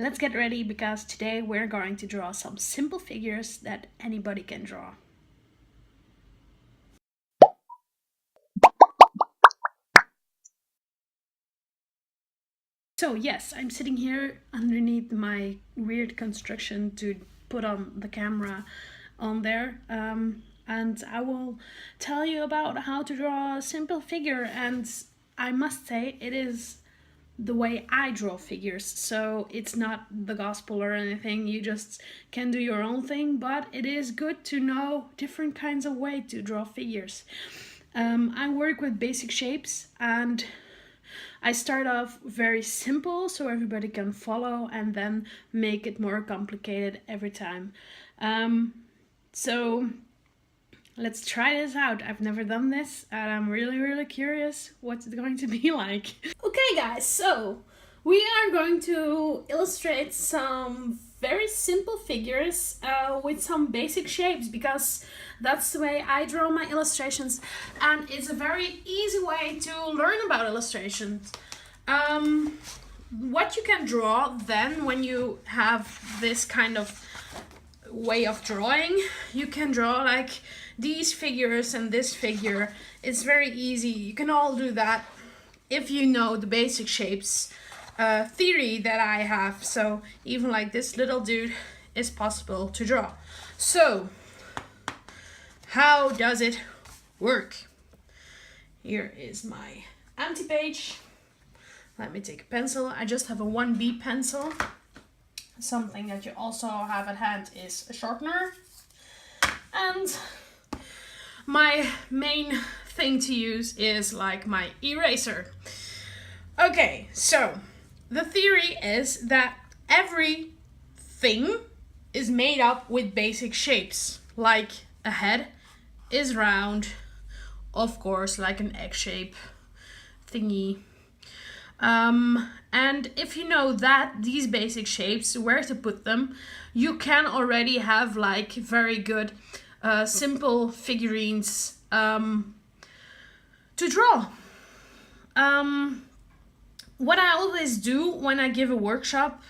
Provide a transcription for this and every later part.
Let's get ready because today we're going to draw some simple figures that anybody can draw. So yes, I'm sitting here underneath my weird construction to put on the camera on there. And I will tell you about how to draw a simple figure, and I must say it is the way I draw figures. So it's not the gospel or anything. You just can do your own thing, but it is good to know different kinds of way to draw figures. I work with basic shapes and I start off very simple so everybody can follow and then make it more complicated every time. So let's try this out. I've never done this and I'm really curious what's it going to be like. Okay guys, so we are going to illustrate some very simple figures with some basic shapes because that's the way I draw my illustrations and it's a very easy way to learn about illustrations. What you can draw then when you have this kind of way of drawing, you can draw like these figures and this figure. It's very easy. You can all do that if you know the basic shapes theory that I have. So even like this little dude is possible to draw. So how does it work? Here is my empty page. Let me take a pencil. I just have a 1B pencil. Something that you also have at hand is a sharpener. And my main thing to use is like my eraser. Okay, so the theory is that everything is made up with basic shapes. Like a head is round, of course, like an egg shape thingy. And if you know that these basic shapes, where to put them, you can already have like very good simple figurines to draw. What I always do when I give a workshop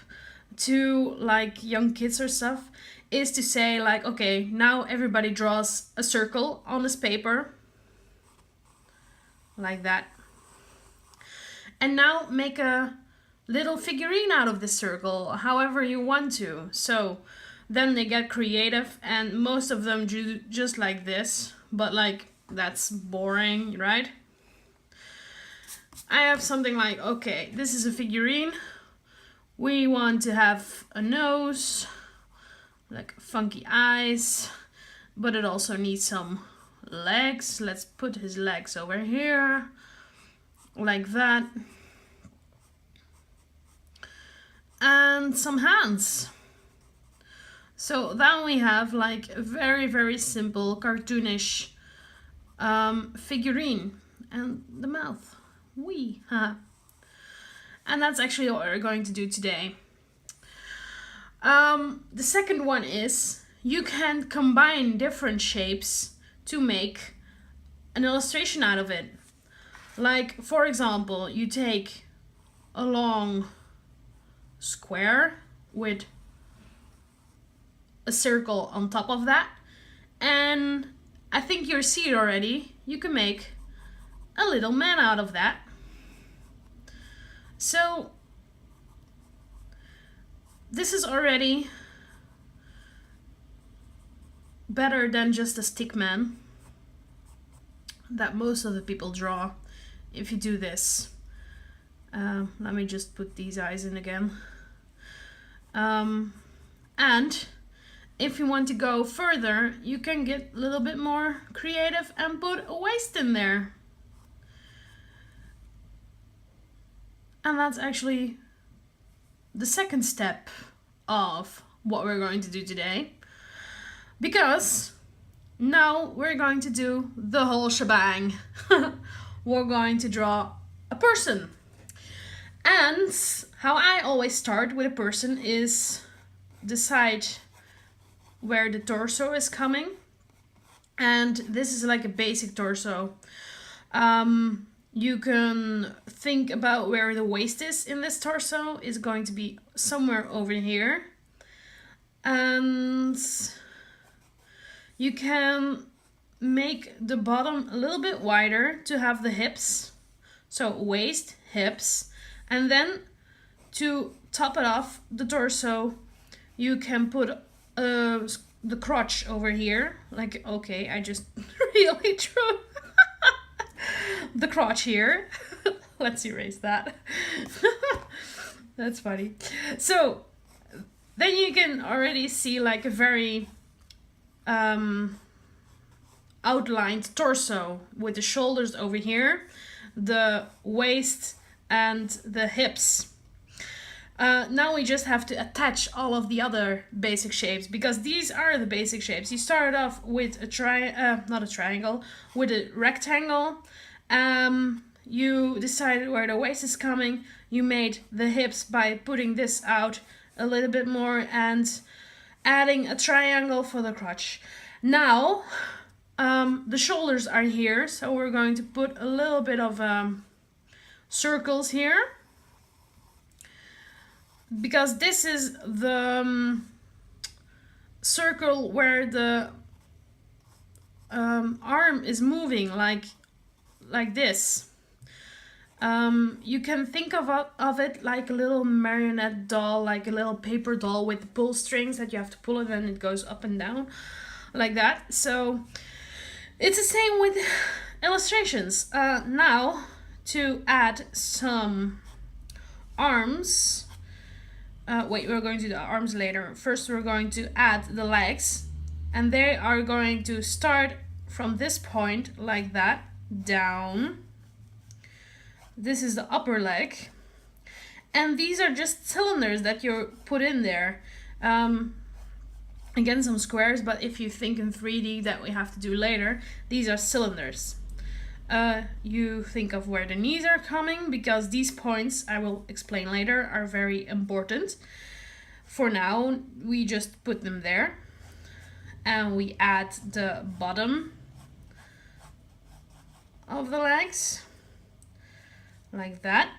to like young kids or stuff is to say like, okay, now everybody draws a circle on this paper like that. And now make a little figurine out of this circle, however you want to. So then they get creative and most of them do just like this, but like that's boring, right? I have something like, okay, this is a figurine. We want to have a nose, like funky eyes, but it also needs some legs. Let's put his legs over here, like that. And some hands. So then we have like a very simple cartoonish figurine. And the mouth. Wee. And that's actually what we're going to do today. The second one is you can combine different shapes to make an illustration out of it. Like, for example, you take a long square with a circle on top of that, and I think you see it already. You can make a little man out of that. So this is already better than just a stick man that most of the people draw if you do this. Let me just put these eyes in again. And if you want to go further, you can get a little bit more creative and put a waist in there. And that's actually the second step of what we're going to do today. Because now we're going to do the whole shebang. We're going to draw a person. And how I always start with a person is decide where the torso is coming. And this is like a basic torso. You can think about where the waist is in this torso. Is going to be somewhere over here. And you can make the bottom a little bit wider to have the hips. So waist, hips, and then to top it off the torso, you can put the crotch over here. Like, okay, I just really drew the crotch here. Let's erase that. That's funny. So then you can already see like a very outlined torso with the shoulders over here, the waist and the hips. Now we just have to attach all of the other basic shapes, because these are the basic shapes. You started off with a not a triangle, with a rectangle. You decided where the waist is coming. You made the hips by putting this out a little bit more and adding a triangle for the crotch. Now, the shoulders are here, so we're going to put a little bit of circles here, because this is the circle where the arm is moving, like this. You can think of it like a little marionette doll, like a little paper doll with pull strings that you have to pull it and it goes up and down like that. So it's the same with illustrations. Now to add some arms. Wait, we're going to do the arms later. First we're going to add the legs, and they are going to start from this point like that down. This is the upper leg, and these are just cylinders that you put in there. Again, some squares, but if you think in 3D that we have to do later, these are cylinders. You think of where the knees are coming, because these points, I will explain later, are very important. For now, we just put them there, and we add the bottom of the legs like that.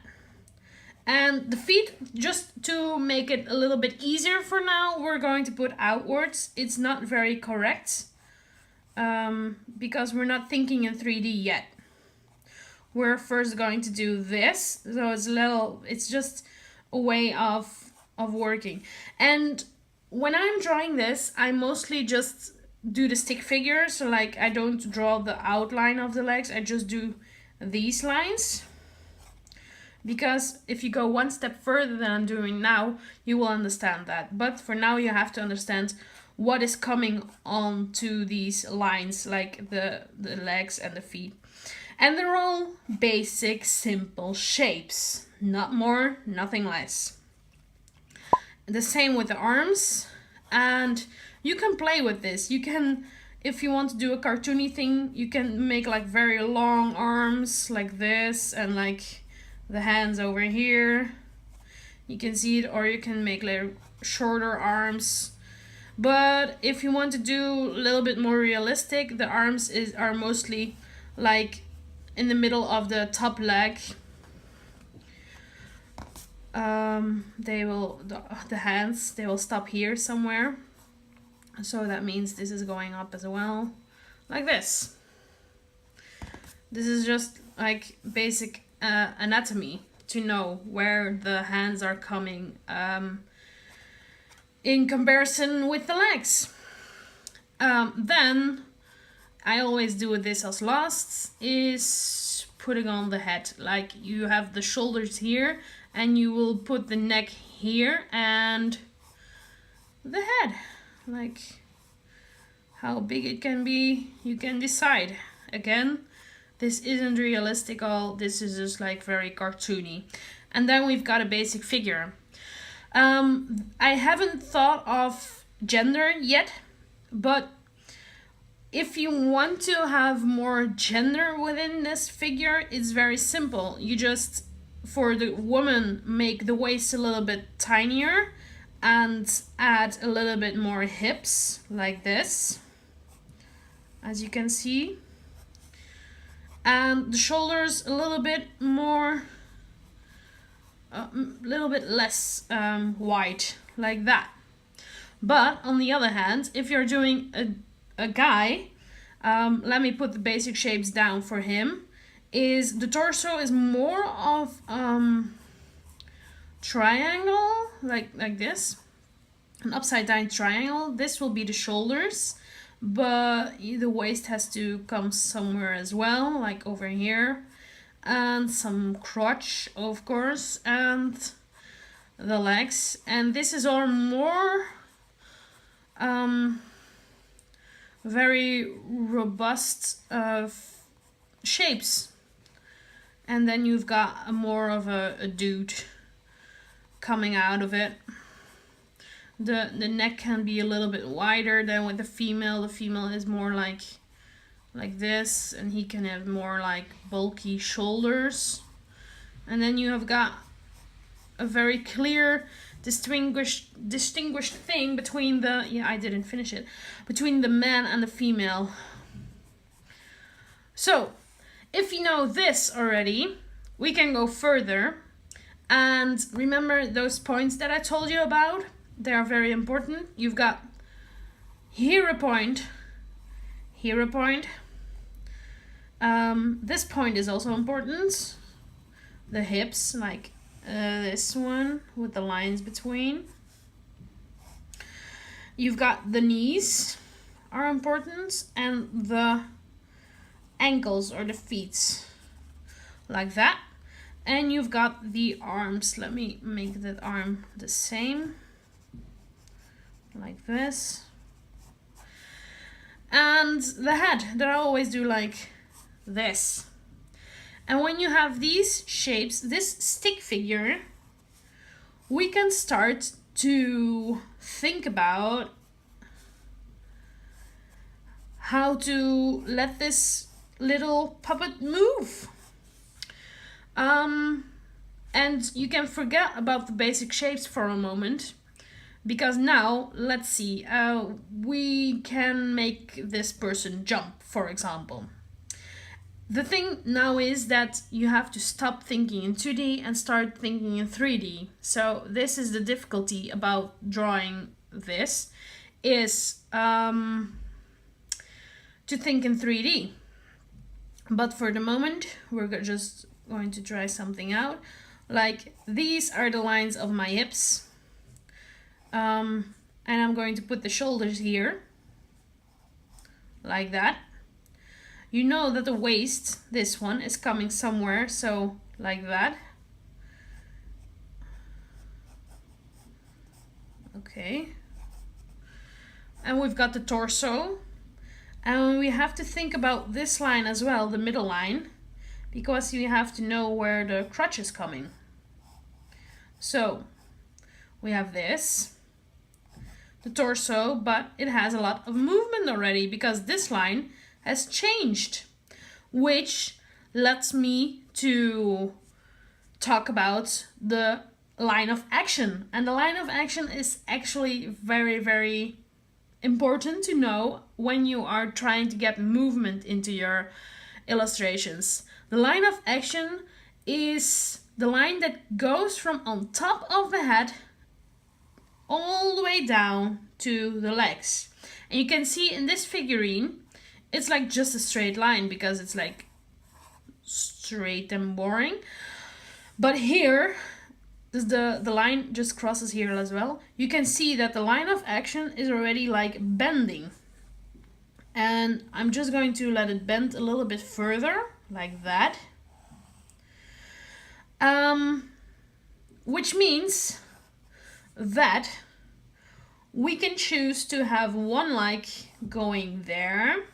And the feet, just to make it a little bit easier for now, we're going to put outwards. It's not very correct because we're not thinking in 3D yet. We're first going to do this, so it's just a way of working. And when I'm drawing this, I mostly just do the stick figure, so like I don't draw the outline of the legs, I just do these lines. Because if you go one step further than I'm doing now, you will understand that. But for now, you have to understand what is coming onto these lines, like the legs and the feet. And they're all basic, simple shapes. Not more, nothing less. The same with the arms. And you can play with this. You can, if you want to do a cartoony thing, you can make like very long arms like this, and like the hands over here. You can see it, or you can make like shorter arms. But if you want to do a little bit more realistic, the arms are mostly like in the middle of the top leg. The hands, they will stop here somewhere. So that means this is going up as well, like this. This is just like basic anatomy to know where the hands are coming in comparison with the legs. Then I always do this as last, is putting on the head. Like you have the shoulders here, and you will put the neck here and the head. Like how big it can be, you can decide. Again, this isn't realistic all, this is just like very cartoony. And then we've got a basic figure. I haven't thought of gender yet, but if you want to have more gender within this figure, it's very simple. You just, for the woman, make the waist a little bit tinier and add a little bit more hips, like this, as you can see. and the shoulders a little bit more, a little bit less wide, like that. But on the other hand, if you're doing a guy, let me put the basic shapes down for him, is the torso is more of triangle, like this, an upside down triangle. This will be the shoulders, but the waist has to come somewhere as well, like over here, and some crotch, of course, and the legs. And this is all more very robust shapes. And then you've got a more of a dude coming out of it. The neck can be a little bit wider than with the female. The female is more like this, and he can have more like bulky shoulders. And then you have got a very clear distinguished thing between the, yeah, I didn't finish it, between the man and the female. So if you know this already, we can go further. And remember those points that I told you about? They are very important. You've got here a point, here a point. This point is also important. The hips, like this one with the lines between. You've got the knees are important, and the ankles or the feet, like that. And you've got the arms. Let me make that arm the same, like this. And the head, that I always do like this. And when you have these shapes, this stick figure, we can start to think about how to let this little puppet move. And you can forget about the basic shapes for a moment, because now, let's see, we can make this person jump, for example. The thing now is that you have to stop thinking in 2D and start thinking in 3D. So this is the difficulty about drawing this, is to think in 3D. But for the moment, we're just going to try something out. Like, these are the lines of my hips. And I'm going to put the shoulders here, like that. You know that the waist, this one, is coming somewhere, so like that. Okay. And we've got the torso. And we have to think about this line as well, the middle line, because you have to know where the crotch is coming. So we have this, the torso, but it has a lot of movement already because this line has changed, which lets me to talk about the line of action. And the line of action is actually very, very important to know when you are trying to get movement into your illustrations. The line of action is the line that goes from on top of the head all the way down to the legs. And you can see in this figurine, it's like just a straight line because it's like straight and boring. But here, the line just crosses here as well. You can see that the line of action is already like bending. And I'm just going to let it bend a little bit further, like that. Which means that we can choose to have one leg going there,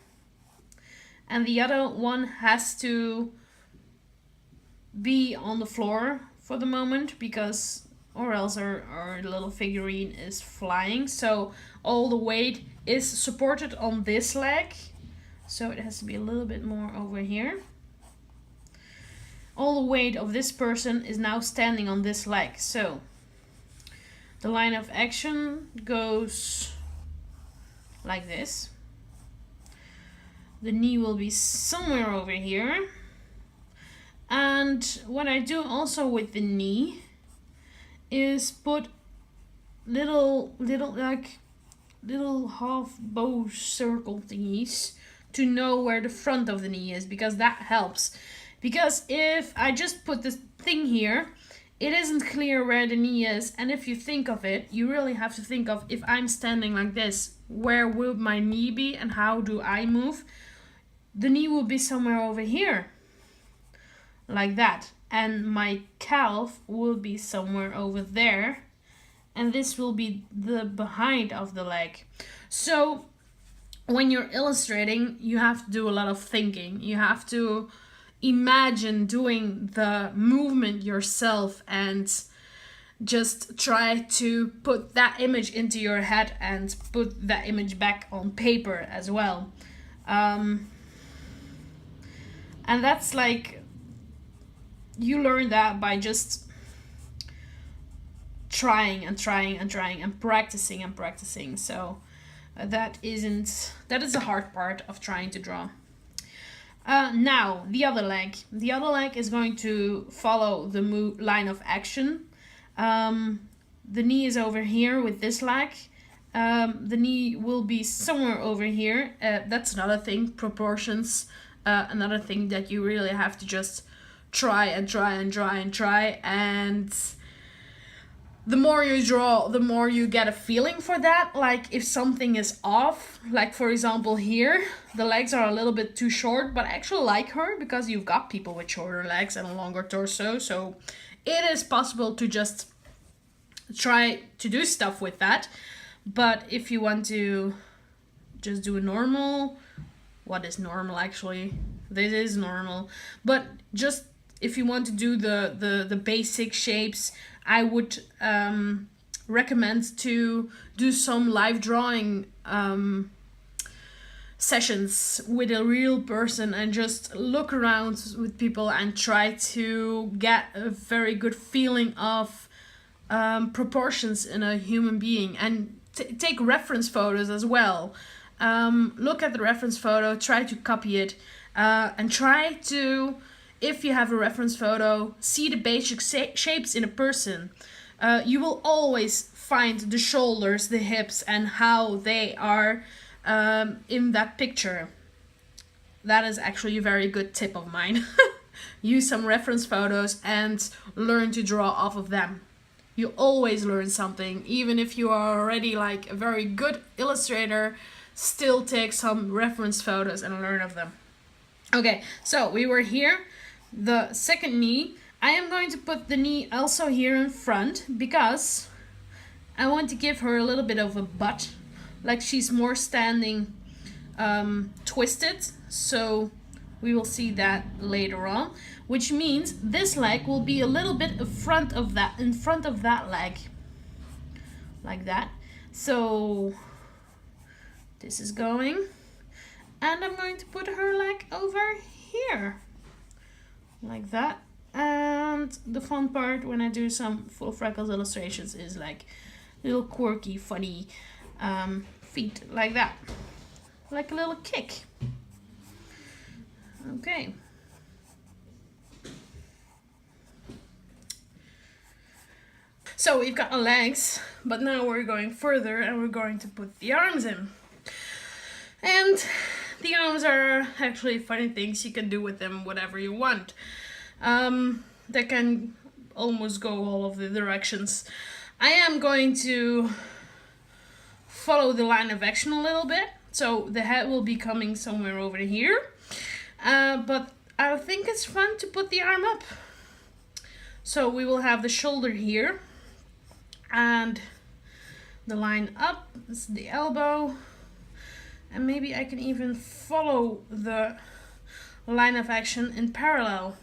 and the other one has to be on the floor for the moment, because or else our little figurine is flying. So all the weight is supported on this leg, so it has to be a little bit more over here. All the weight of this person is now standing on this leg. So the line of action goes like this. The knee will be somewhere over here. And what I do also with the knee is put little half bow circle thingies to know where the front of the knee is, because that helps. Because if I just put this thing here, it isn't clear where the knee is, and if you think of it, you really have to think of, if I'm standing like this, where will my knee be and how do I move? The knee will be somewhere over here, like that, and my calf will be somewhere over there, and this will be the behind of the leg. So when you're illustrating, you have to do a lot of thinking. You have to imagine doing the movement yourself and just try to put that image into your head and put that image back on paper as well. And that's like, you learn that by just trying and practicing. So that is the hard part of trying to draw. Now the other leg. The other leg is going to follow the line of action. The knee is over here with this leg. The knee will be somewhere over here. That's another thing, proportions. Another thing that you really have to just try, and the more you draw, the more you get a feeling for that. Like if something is off, like for example here, the legs are a little bit too short, but I actually like her because you've got people with shorter legs and a longer torso, so it is possible to just try to do stuff with that. But if you want to just do a normal, what is normal actually? This is normal. But just if you want to do the basic shapes, I would recommend to do some live drawing sessions with a real person and just look around with people and try to get a very good feeling of proportions in a human being, and take reference photos as well. Look at the reference photo, try to copy it, and try to, if you have a reference photo, see the basic shapes in a person. You will always find the shoulders, the hips, and how they are in that picture. That is actually a very good tip of mine. Use some reference photos and learn to draw off of them. You always learn something, even if you are already like a very good illustrator, still take some reference photos and learn of them. Okay, so we were here. The second knee, I am going to put the knee also here in front because I want to give her a little bit of a butt, like she's more standing twisted. So we will see that later on, which means this leg will be a little bit in front of that leg, like that. So this is going, and I'm going to put her leg over here, like that. And the fun part when I do some full freckles illustrations is like little quirky, funny feet, like that, like a little kick. Okay. So we've got the legs, but now we're going further and we're going to put the arms in. And the arms are actually funny things. You can do with them whatever you want. They can almost go all of the directions. I am going to follow the line of action a little bit. So the head will be coming somewhere over here. But I think it's fun to put the arm up. So we will have the shoulder here. And the line up is the elbow. And maybe I can even follow the line of action in parallel.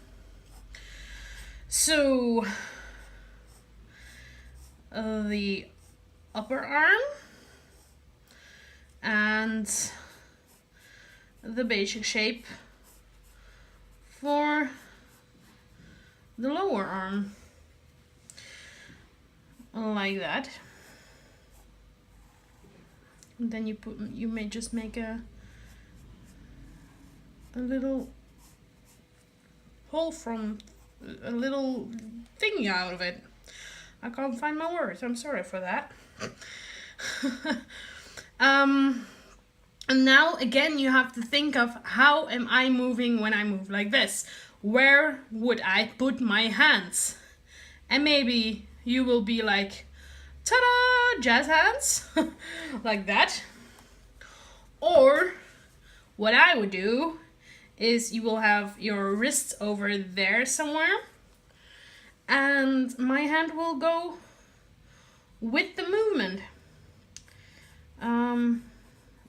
So the upper arm and the basic shape for the lower arm, like that. And then you may just make a little pull from a little thingy out of it. I can't find my words. I'm sorry for that. And now again, you have to think of how am I moving when I move like this? Where would I put my hands? And maybe you will be like, ta-da, jazz hands, like that. Or what I would do is you will have your wrists over there somewhere, and my hand will go with the movement.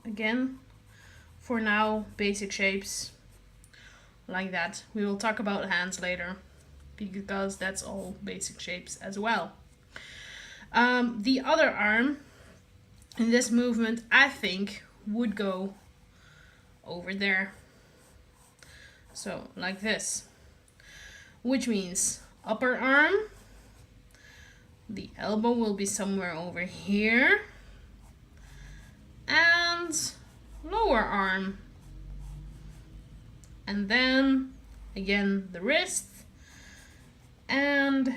Again, for now, basic shapes like that. We will talk about hands later, because that's all basic shapes as well. The other arm in this movement, I think, would go over there. So like this, which means upper arm, the elbow will be somewhere over here, and lower arm, and then again the wrist and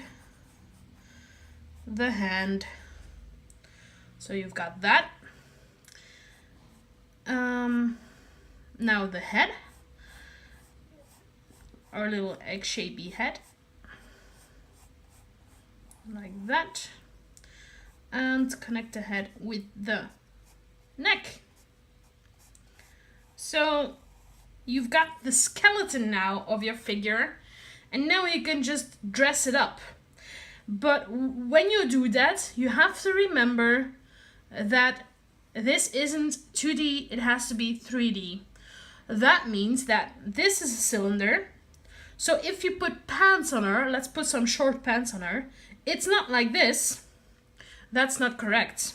the hand. So you've got that. Now the head, our little egg-shapey head, like that, and connect the head with the neck. So you've got the skeleton now of your figure, and now you can just dress it up. But when you do that, you have to remember that this isn't 2D, it has to be 3D. That means that this is a cylinder. So if you put pants on her, let's put some short pants on her, it's not like this. That's not correct,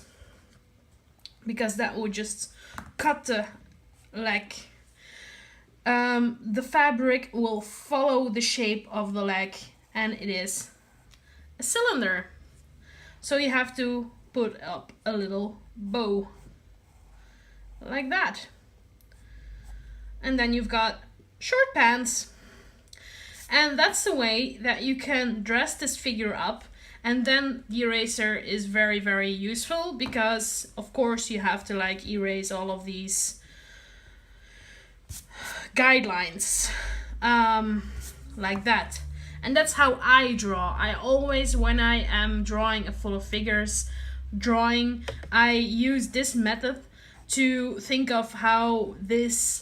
because that would just cut the leg. The fabric will follow the shape of the leg, and it is a cylinder. So you have to put up a little bow like that. And then you've got short pants. And that's the way that you can dress this figure up. And then the eraser is very, very useful, because of course you have to like erase all of these guidelines like that. And that's how I draw. I always, when I am drawing a full of figures drawing, I use this method to think of how this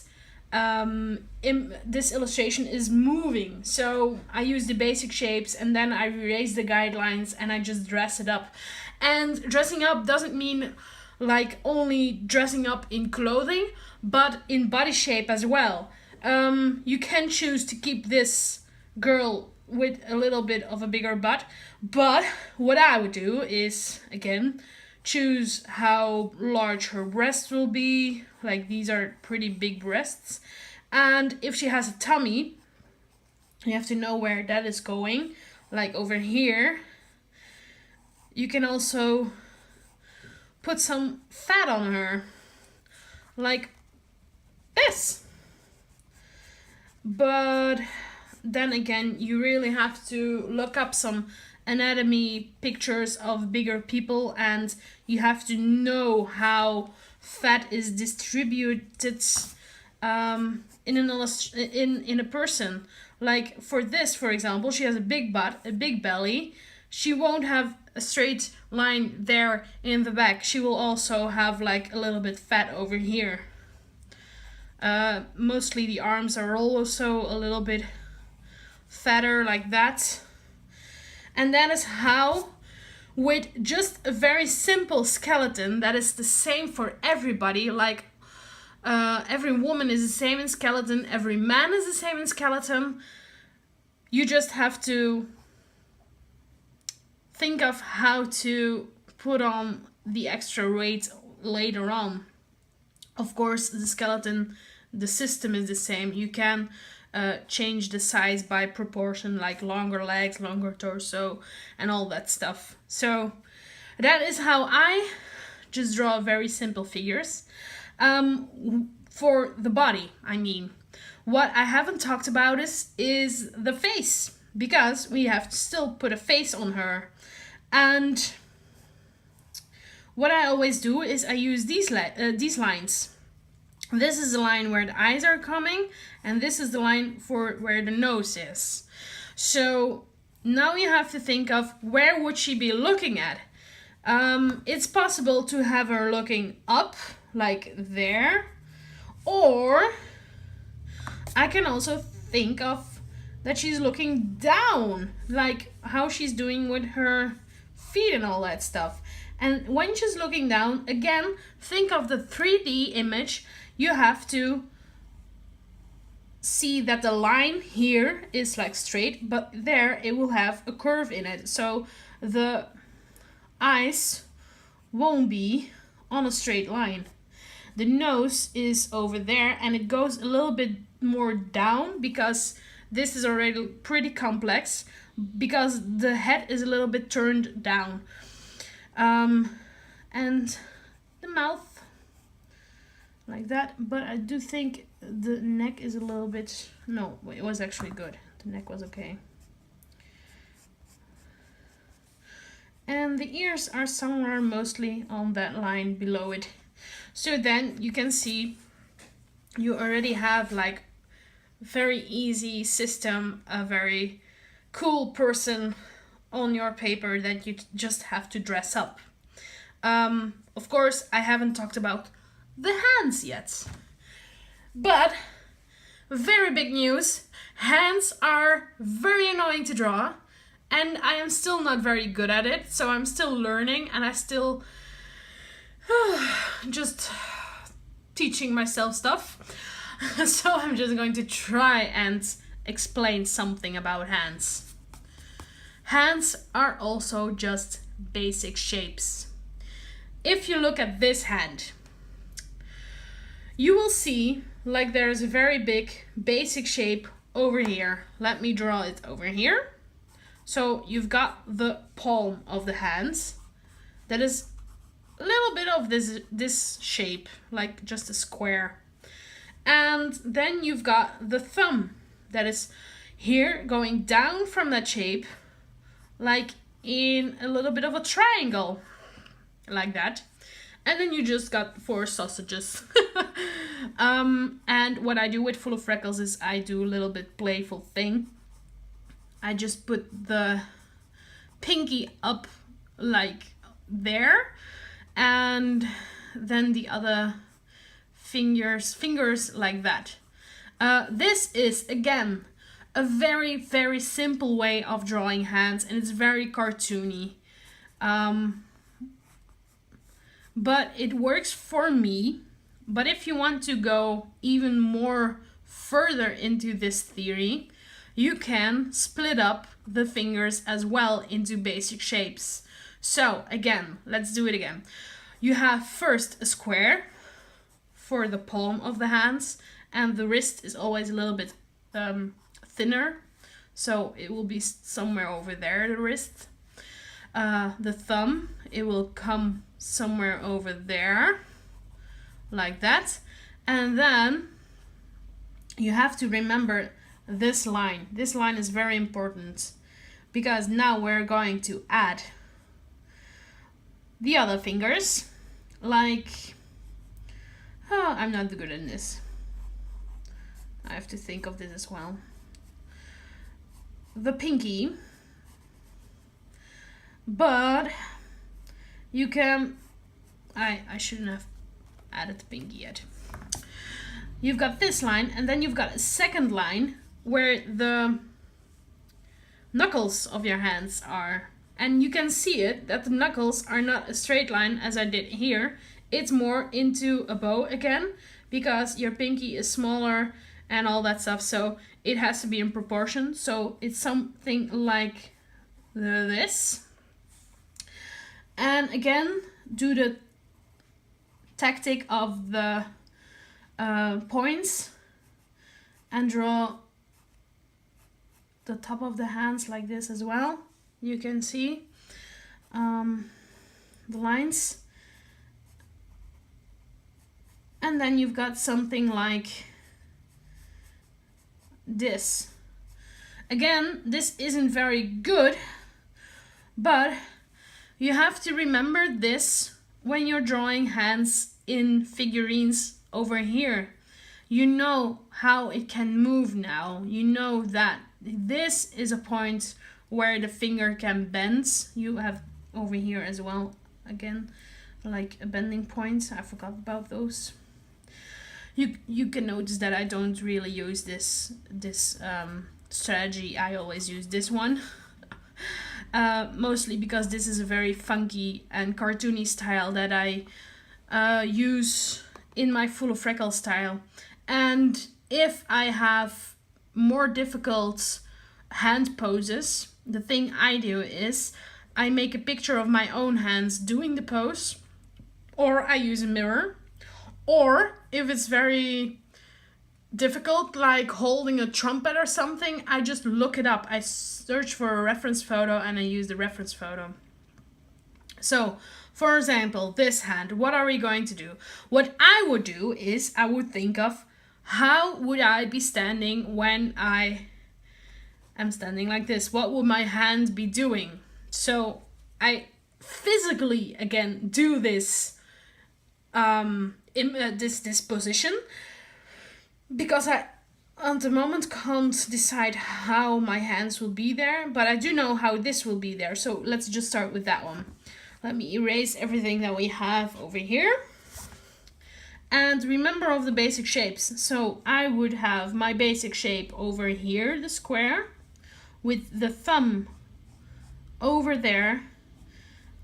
this illustration is moving. So I use the basic shapes, and then I erase the guidelines, and I just dress it up. And dressing up doesn't mean like only dressing up in clothing, but in body shape as well. You can choose to keep this girl with a little bit of a bigger butt, but what I would do is, again, choose how large her breasts will be. Like, these are pretty big breasts. And if she has a tummy, you have to know where that is going. Like over here, you can also put some fat on her, like this. But then again, you really have to look up some anatomy pictures of bigger people, and you have to know how fat is distributed in a person. Like for this, for example, she has a big butt, a big belly. She won't have a straight line there in the back. She will also have like a little bit fat over here. Mostly the arms are also a little bit fatter like that. And that is how, with just a very simple skeleton that is the same for everybody, like every woman is the same in skeleton, every man is the same in skeleton, you just have to think of how to put on the extra weight later on. Of course, the skeleton, the system is the same. You can change the size by proportion, like longer legs, longer torso, and all that stuff. So that is how I just draw very simple figures. For the body, I mean. What I haven't talked about is the face, because we have to still put a face on her. And what I always do is I use these lines. This is the line where the eyes are coming, and this is the line for where the nose is. So now you have to think of, where would she be looking at? It's possible to have her looking up, like there, or I can also think of that she's looking down, like how she's doing with her feet and all that stuff. And when she's looking down, again, think of the 3D image. You have to see that the line here is like straight, but there it will have a curve in it. So the eyes won't be on a straight line. The nose is over there, and it goes a little bit more down because this is already pretty complex, because the head is a little bit turned down. And the mouth like that, but I do think the neck is a little bit, no, it was actually good. The neck was okay. And the ears are somewhere mostly on that line below it. So then you can see you already have like very easy system, a very cool person on your paper that you just have to dress up. Of course, I haven't talked about the hands yet. But very big news, hands are very annoying to draw, and I am still not very good at it, so I'm still learning, and I still just teaching myself stuff. So I'm just going to try and explain something about hands. Hands are also just basic shapes. If you look at this hand, you will see like there's a very big basic shape over here. Let me draw it over here. So you've got the palm of the hands. That is a little bit of this shape, like just a square. And then you've got the thumb that is here going down from that shape, like in a little bit of a triangle, like that. And then you just got 4 sausages. And what I do with Full of Freckles is I do a little bit playful thing. I just put the pinky up like there, and then the other fingers like that. This is, again, a very, very simple way of drawing hands, and it's very cartoony. But it works for me. But if you want to go even more further into this theory, you can split up the fingers as well into basic shapes. So again, let's do it again. You have first a square for the palm of the hands, and the wrist is always a little bit thinner, so it will be somewhere over there, the wrist. The thumb, it will come somewhere over there, like that. And then you have to remember this line. This line is very important, because now we're going to add the other fingers, like, oh, I'm not good at this. I have to think of this as well. The pinky, but you can, I shouldn't have added the pinky yet. You've got this line, and then you've got a second line where the knuckles of your hands are. And you can see it, that the knuckles are not a straight line as I did here. It's more into a bow again, because your pinky is smaller and all that stuff, so it has to be in proportion. So it's something like this. And again, do the tactic of the points and draw the top of the hands like this as well. You can see the lines. And then you've got something like this. Again, this isn't very good, but you have to remember this when you're drawing hands in figurines over here. You know how it can move now. You know that this is a point where the finger can bend. You have over here as well, again, like a bending point. I forgot about those. You can notice that I don't really use this strategy. I always use this one. Mostly because this is a very funky and cartoony style that I use in my Full of Freckles style. And if I have more difficult hand poses, the thing I do is I make a picture of my own hands doing the pose, or I use a mirror, or if it's very difficult, like holding a trumpet or something, I just look it up. I search for a reference photo and I use the reference photo. So, for example, this hand, what are we going to do? What I would do is I would think of how would I be standing when I am standing like this? What would my hand be doing? So I physically, again, do this in this position, because I at the moment can't decide how my hands will be there, but I do know how this will be there. So let's just start with that one. Let me erase everything that we have over here. And remember of the basic shapes. So I would have my basic shape over here, the square, with the thumb over there,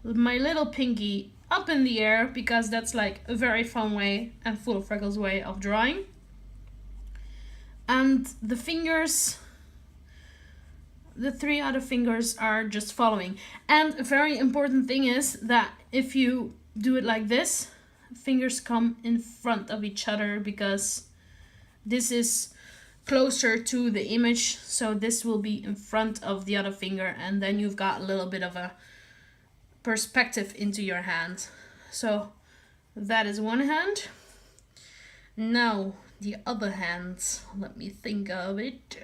my little pinky up in the air, because that's like a very fun way and Full of Freckles way of drawing. And the fingers, the 3 other fingers are just following. And a very important thing is that if you do it like this, fingers come in front of each other, because this is closer to the image, so this will be in front of the other finger, and then you've got a little bit of a perspective into your hand. So that is one hand. Now the other hand, let me think of it.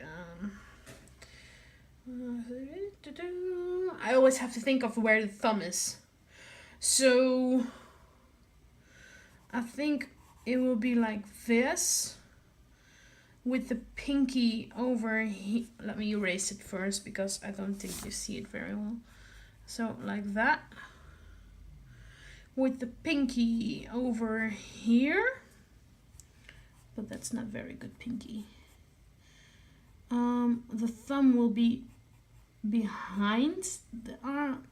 I always have to think of where the thumb is. So I think it will be like this, with the pinky over here. Let me erase it first, because I don't think you see it very well. So like that, with the pinky over here, but that's not very good pinky. The thumb will be behind the arm.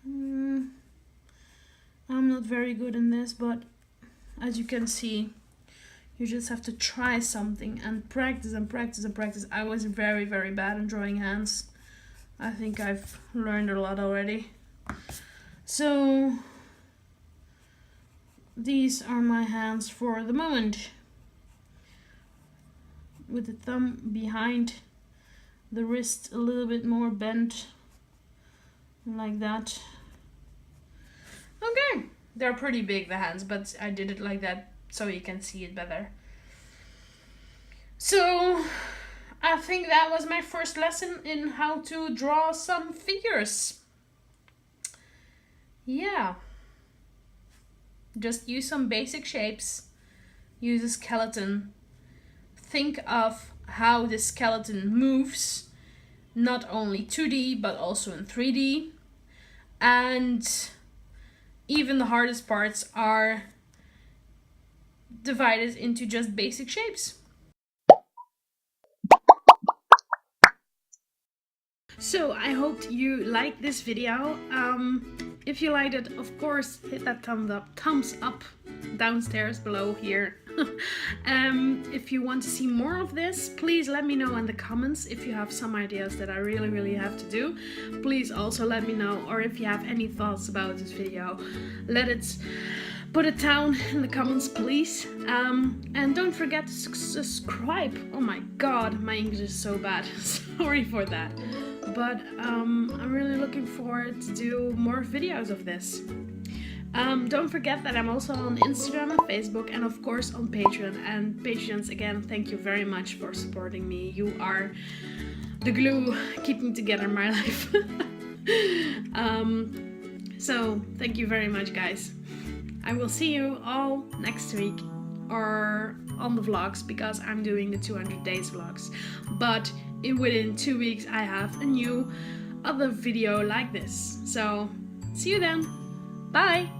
I'm not very good in this, but as you can see, you just have to try something and practice and practice and practice. I was very, very bad in drawing hands. I think I've learned a lot already. So these are my hands for the moment, with the thumb behind, the wrist a little bit more bent, like that. Okay, they're pretty big, the hands, but I did it like that so you can see it better. So I think that was my first lesson in how to draw some figures. Yeah. Just use some basic shapes, use a skeleton, think of how the skeleton moves, not only 2D but also in 3D, and even the hardest parts are divided into just basic shapes. So I hope you liked this video. If you liked it, of course, hit that thumbs up downstairs below here. If you want to see more of this, please let me know in the comments. If you have some ideas that I really have to do, please also let me know. Or if you have any thoughts about this video, put it down in the comments, please. And don't forget to subscribe. Oh my god, my English is so bad. Sorry for that. But I'm really looking forward to do more videos of this. Don't forget that I'm also on Instagram and Facebook, and of course on Patreon. And Patreons, again, thank you very much for supporting me. You are the glue keeping together my life. So thank you very much, guys. I will see you all next week or on the vlogs, because I'm doing the 200 days vlogs. But within 2 weeks I have a new other video like this. So see you then. Bye.